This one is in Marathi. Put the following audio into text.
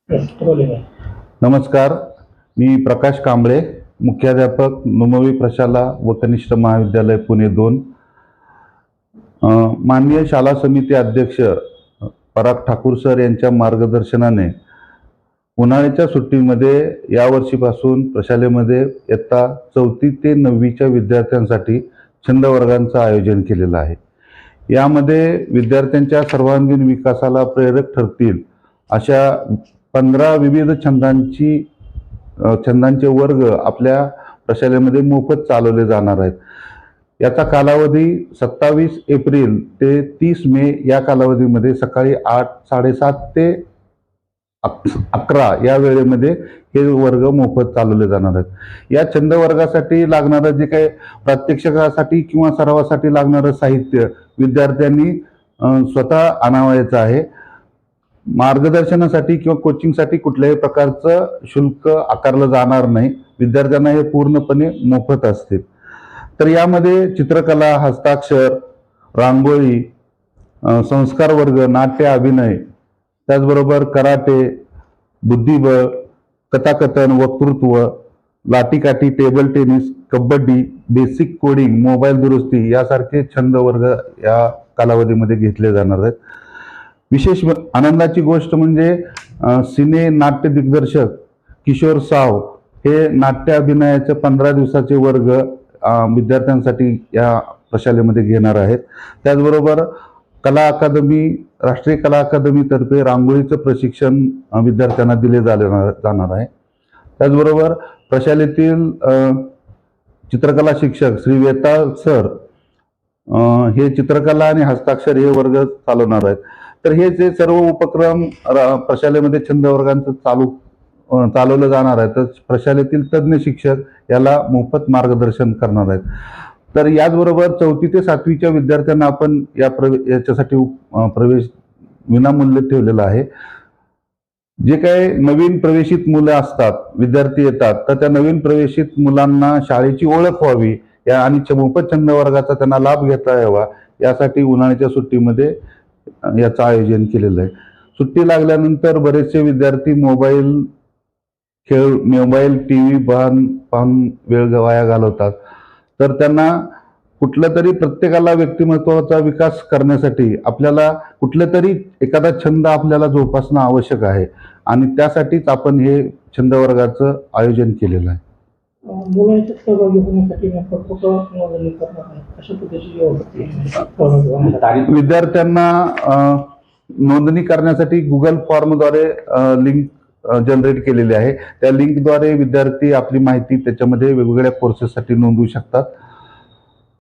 नमस्कार, मी प्रकाश कांबळे, मुख्याध्यापक नुमवी प्रशाला व कनिष्ठ महाविद्यालय पुणे 2. माननीय शाळा समिती अध्यक्ष पराग ठाकूर सर यांच्या मार्गदर्शनाने उन्हाळ्याच्या सुट्टीमध्ये यावर्षीपासून प्रशालेमध्ये इयत्ता 4थी ते 9वीच्या विद्यार्थ्यांसाठी छंद वर्गांचं आयोजन केलेलं आहे. यामध्ये विद्यार्थ्यांच्या सर्वांगीण विकासाला प्रेरक ठरतील अशा 15 विविध छंदांचे वर्ग आपल्या प्रशालेमध्ये मोफत चालवले जाणार आहेत. याचा कालावधी 27 एप्रिल ते 30 मे या कालावधीमध्ये सकाळी 7:30 ते 11 या वेळेमध्ये हे वर्ग मोफत चालवले जाणार आहेत. या छंद वर्गासाठी लागणारं जे काही प्रात्यक्षिकासाठी किंवा सरावासाठी लागणारं साहित्य विद्यार्थ्यांनी स्वतः आणावयाचं आहे. मार्गदर्शनासाठी किंवा कोचिंगसाठी कुठल्याही प्रकारचं शुल्क आकारलं जाणार नाही. विद्यार्थ्यांना हे पूर्णपणे मोफत असते. तर यामध्ये चित्रकला, हस्ताक्षर, रांगोळी, संस्कार वर्ग, नाट्य, अभिनय, त्याचबरोबर कराटे, बुद्धिबळ, कथाकथन, वक्तृत्व, लाठीकाठी, table tennis, kabaddi, basic coding, mobile दुरुस्ती यासारखे छंद वर्ग या कालावधीमध्ये घेतले जाणार आहेत. विशेष आनंदाची गोष्ट म्हणजे सिने नाट्य दिग्दर्शक किशोर साव हे नाट्य अभिनयाचे 15 दिवसाचे वर्ग विद्यार्थ्यांसाठी या प्रशालेमध्ये घेणार आहेत. त्याचबरोबर कला अकादमी, राष्ट्रीय कला अकादमीतर्फे रांगोळीचं प्रशिक्षण विद्यार्थ्यांना दिले जाणार आहे. त्याचबरोबर प्रशालेतील चित्रकला शिक्षक श्री वेताळ सर हे चित्रकला आणि हस्ताक्षर हे वर्ग चालवणार आहेत. तर हे जे सर्व उपक्रम प्रशालेमध्ये छंद वर्गांचं चालवलं जाणार आहे. तर प्रशालेतील तज्ज्ञ शिक्षक याला मोफत मार्गदर्शन करणार आहेत. तर याचबरोबर 4थी ते 7वीच्या विद्यार्थ्यांना आपण याच्यासाठी प्रवेश विनामूल्य ठेवलेला आहे. जे काही नवीन प्रवेशित मुलं असतात, विद्यार्थी येतात, तर त्या नवीन प्रवेशित मुलांना शाळेची ओळख व्हावी आणि मोफत छंद वर्गाचा त्यांना लाभ घेता यावा यासाठी उन्हाळ्याच्या सुट्टीमध्ये याचं आयोजन केलेलं आहे. सुट्टी लागल्यानंतर बरेचसे विद्यार्थी मोबाईल, टीव्ही पाहून वेळ वाया घालवतात. तर त्यांना कुठलं तरी प्रत्येकाला व्यक्तिमत्वाचा विकास करण्यासाठी आपल्याला कुठलं तरी एखादा छंद आपल्याला जोपासणं आवश्यक आहे आणि त्यासाठीच आपण हे छंद वर्गाचं आयोजन केलेलं आहे. मुलांच्या सहभागी होण्यासाठी विद्यार्थ्यांना नोंदणी करण्यासाठी गुगल फॉर्मद्वारे लिंक जनरेट केलेली आहे. त्या लिंकद्वारे विद्यार्थी आपली माहिती त्याच्यामध्ये वेगवेगळ्या कोर्सेससाठी नोंदवू शकतात.